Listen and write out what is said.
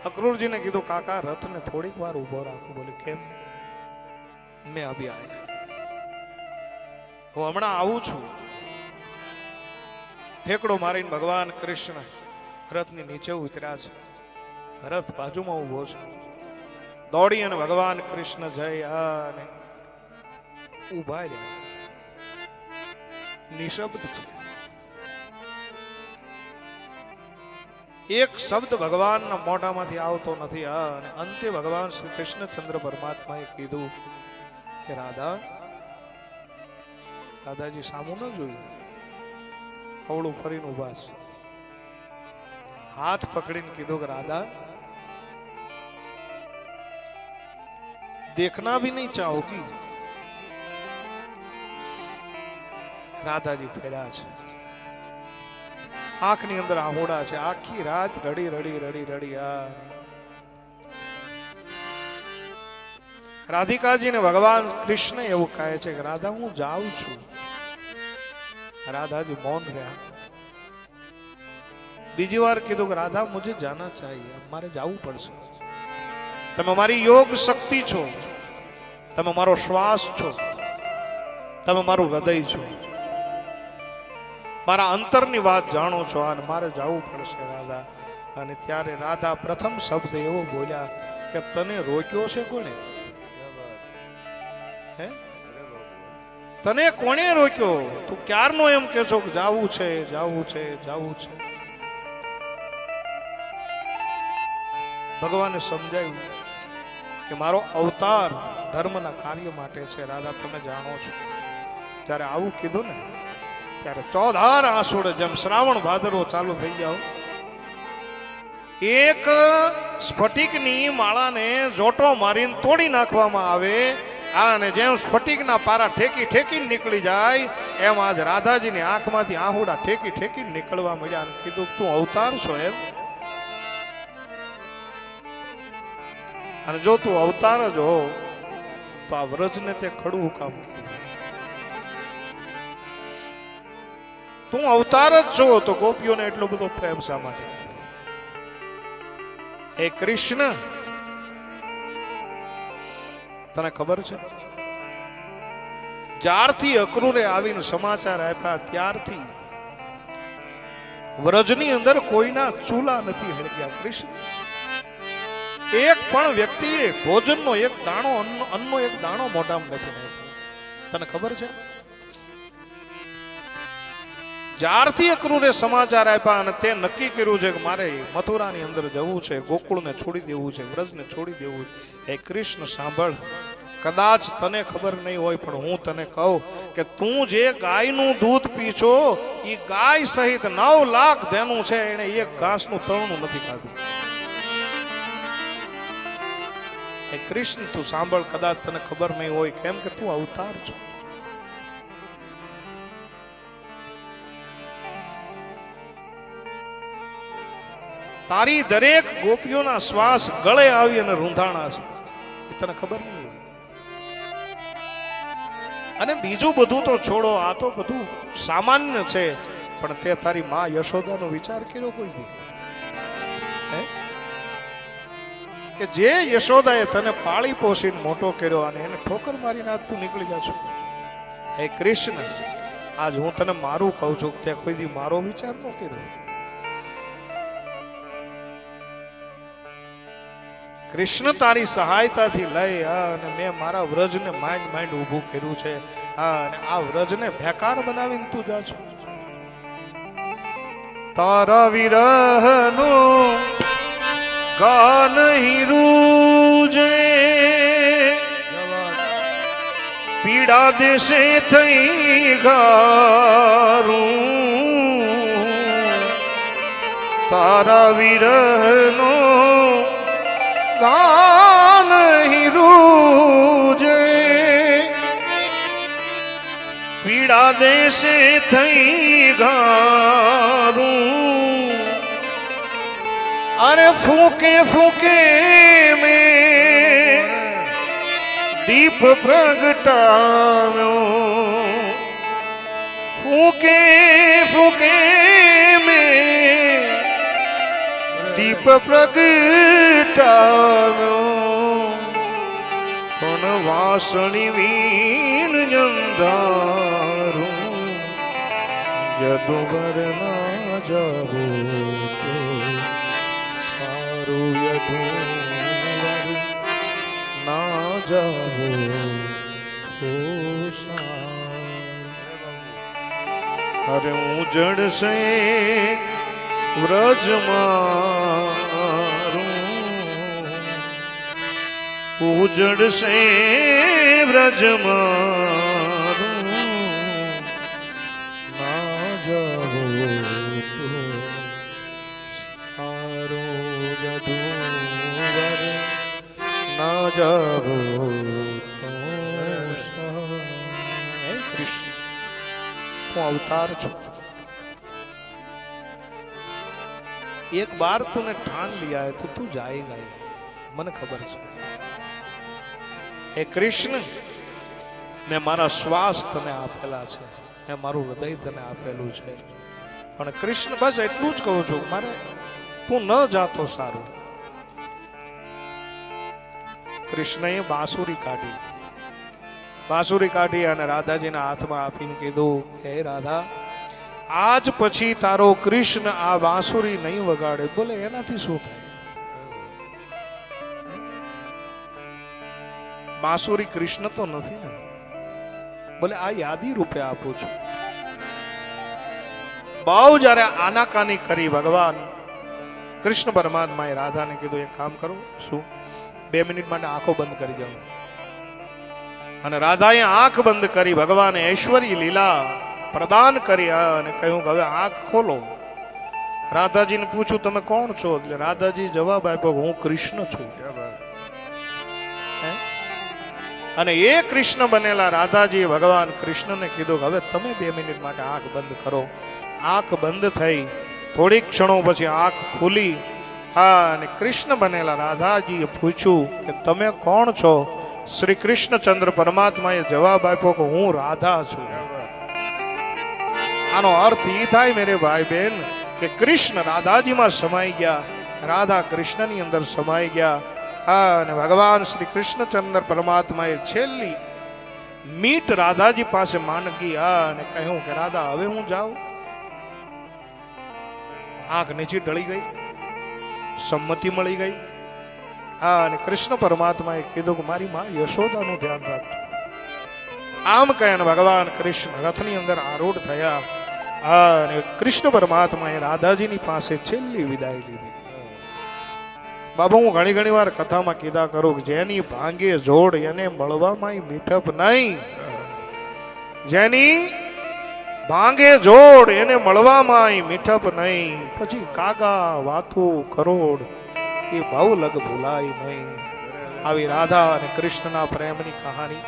અક્રૂરજીને કીધું કાકા રથને થોડીક વાર ઉભો રાખો. બોલે કેમ? મેં અભી આયા, હું હમણાં આવું છું. ઠેકડો મારીને ભગવાન કૃષ્ણ રથની નીચે ઉતર્યા છે. રથ બાજુમાં ઉભો છે. દોડી અને ભગવાન કૃષ્ણ જઈ અને ઉભા રહ્યા. નિશબ્દ છે. એક શબ્દ ભગવાનના મોઢામાંથી આવતો નથી. અને અંતે ભગવાન શ્રી કૃષ્ણચંદ્ર પરમાત્માએ કીધું કે રાધા. દાદાજી સામું ન જોયું, અવળું ફરીને ઉભા છે. હાથ પકડીને કીધું કે રાધા देखना भी नहीं चाहोगी. રાધાજી ફેર્યા છે. આંખની અંદર આહોડા છે. આખી રાત રડી રડી રડી રડી રાધિકાજીને ભગવાન કૃષ્ણ એવું કહે છે કે રાધા હું જાઉં છું. રાધાજી મૌન રહ્યા. બીજી વાર કીધું કે રાધા મુझे जाना चाहिए, મારે જવું પડશે. તમે મારી યોગ શક્તિ છો, તમે મારો શ્વાસ છો, તમે મારું હૃદય છો, મારા અંતરની વાત જાણો છો અને મારે જવું પડશે રાધા. અને ત્યારે રાધા પ્રથમ શબ્દ એવો બોલ્યા કે તને રોક્યો છે કોને? હે, તને કોણે રોક્યો? તું ક્યારનો એમ કે છો કે જાવું છે જાવું છે જાવું છે. ભગવાને સમજાયું કે મારો અવતાર ધર્મના કાર્ય માટે છે. રાધા તમે જાણો છો. ત્યારે આવું કીધું ને ત્યારે ચોધાર આંસુડે જેમ શ્રાવણ ભાદરવો ચાલુ થઈ જાવ, એક સ્ફટિકની માળાને જોટો મારીને તોડી નાખવામાં આવે અને જેમ સ્ફટિકના પારા ઠેકી ઠેકીને નીકળી જાય એમ આજ રાધાજીની આંખમાંથી આહુડા ઠેકી ઠેકીને નીકળવા મળ્યા. કીધું તું અવતાર છો એમ? અને જો તું અવતાર જ હો તો આ વ્રજને તે ખડવું કામ કર્યું? તું અવતાર જ છો તો ગોપીઓને એટલો બધો પ્રેમ શા માટે? હે કૃષ્ણ, તને ખબર છે જ્યારથી અક્રૂરે આવીને સમાચાર આપ્યા ત્યારથી વ્રજની અંદર કોઈના ચૂલા નથી હળગ્યા. કૃષ્ણ, એક પણ વ્યક્તિએ ભોજનનો એક દાણો અન્નનો એક દાણો મોઢામાં નથી નાખ્યો. તને ખબર છે? જ્યારથી અક્રૂરે સમાચાર આપ્યા અને તે નક્કી કર્યું છે કે મારે મથુરાની અંદર જવું છે, ગોકુળને છોડી દેવું છે, વ્રજને છોડી દેવું છે. હે કૃષ્ણ સાંભળ, કદાચ તને ખબર નહીં હોય પણ હું તને કહું કે તું જે ગાયનું દૂધ પીછો એ ગાય સહિત 9 લાખ દેનું છે, એને એક ઘાસનું તળનું નથી ખાધું. હે કૃષ્ણ તું સાંભળ, કદાચ તને ખબર નહીં હોય કેમ કે તું અવતાર છો. તારી દરેક ગોપીઓના શ્વાસ ગળે આવી અને રૂંધાણા છે, એ તને ખબર નહીં હોય. અને બીજું બધું તો છોડો, આ તો બધું સામાન્ય છે, પણ તે તારી માં યશોદાનો વિચાર કર્યો કોઈ નહીં? કે જે યશોદાએ તને પાળી પોષીને મોટો કર્યો અને એને ઠોકર મારીને આજ તું નીકળી જા છો. હે કૃષ્ણ, આજ હું તને મારું કહું છું, તે કોઈ દી મારો વિચાર ન કર્યો. કૃષ્ણ તારી સહાયતાથી લઈ અને મેં મારા વ્રજને માંડ માંડ ઊભું કર્યું છે અને આ વ્રજને બેકાર બનાવીને તું જા છો. તારા વિરહનું ગાન હિરુજે પીડા દેશે થઈ ગારું. તારા વિરહનો ગાન હિરુજે પીડા દેશે થઈ ગારું. અરે ફૂકે ફૂકે મેં દીપ પ્રગટાવ્યો, ફૂકે ફૂકે મેં દીપ પ્રગટાવ્યો. મેટાવ્યો પણ વાસણી વીણ જંધારું યદુવર ના જવું તો સારું યદુવર ના જવું તો સારું અરે હું જડશે વ્રજમારું ઉજડશે વ્રજમારું ના જવું તો સારું યદુવર ના જવું તો સારું. હે કૃષ્ણ, હું અવતાર છું. एक बार तूने ठान लिया है तो तू जाएगा ही, मन खबर है. हे कृष्ण, मैं मारा श्वास तने आपेला छे, मैं मारू हृदय तने आपेलू छे, पण कृष्ण बस एटलू ज कहूं छुं मारे तू न जातो सारू. कृष्णए बांसुरी काढी अने राधाजीना हाथमां आपीने कीधुं हे राधा, आज पछी तारो कृष्ण आ बांसुरी नहीं वगाड़े. बोले एनाथी शुं थाय? बांसुरी कृष्ण तो नहीं ने. बोले आ यादी रूपे आपू छुं. बहु जारे आनाकानी करी भगवान कृष्ण परमात्माए राधाने कीधुं एक काम करो. शुं? 2 मिनिट माटे आंखो बंद करी जाओ. अने राधाए आंख बंद करी भगवाने ऐश्वर्य लीला प्रदान કરી અને કહ્યું કે હવે આંખ ખોલો. રાધાજીને પૂછ્યું તમે કોણ છો? એટલે રાધાજી જવાબ આપ્યો હું કૃષ્ણ છું. અને એ કૃષ્ણ બનેલા રાધાજી ભગવાન કૃષ્ણને કીધું કે હવે તમે 2 મિનિટ માટે આંખ બંધ કરો. આંખ બંધ થઈ થોડીક ક્ષણો પછી આંખ ખુલી. હા, અને કૃષ્ણ બનેલા રાધાજીએ પૂછ્યું કે તમે કોણ છો? શ્રી કૃષ્ણચંદ્ર પરમાત્માએ જવાબ આપ્યો કે હું રાધા છું. આનો અર્થ એ થાય મેરે ભાઈ બહેન કે કૃષ્ણ રાધાજીમાં સમાઈ ગયા, રાધા કૃષ્ણની અંદર સમાઈ ગયા. અને ભગવાન શ્રી કૃષ્ણચંદ્ર પરમાત્માએ છેલ્લી મીટ રાધાજી પાસે માંગી અને કહ્યું કે રાધા હવે હું જાઉં. આંખ નીચે ઢળી ગઈ, સંમતિ મળી ગઈ. અને કૃષ્ણ પરમાત્માએ કીધું કે મારી માં યશોદાનું ધ્યાન રાખજો. આમ કહે ભગવાન કૃષ્ણ રથની અંદર આરૂઢ થયા. અને કૃષ્ણ પરમાત્માએ રાધાજીની પાસે છેલ્લી વિદાય લીધી. બાબા, હું ઘણી વાર કથામાં કીધા કરું કે જેની ભાંગે જોડ એને મળવામાં મીઠપ નહીં. જેની ભાંગે જોડ એને મળવામાં મીઠપ નહીં. પછી કાગા વાતો કરોડ એ ભાવ લગ ભૂલાય નહીં. આવી રાધા અને કૃષ્ણના પ્રેમની કહાની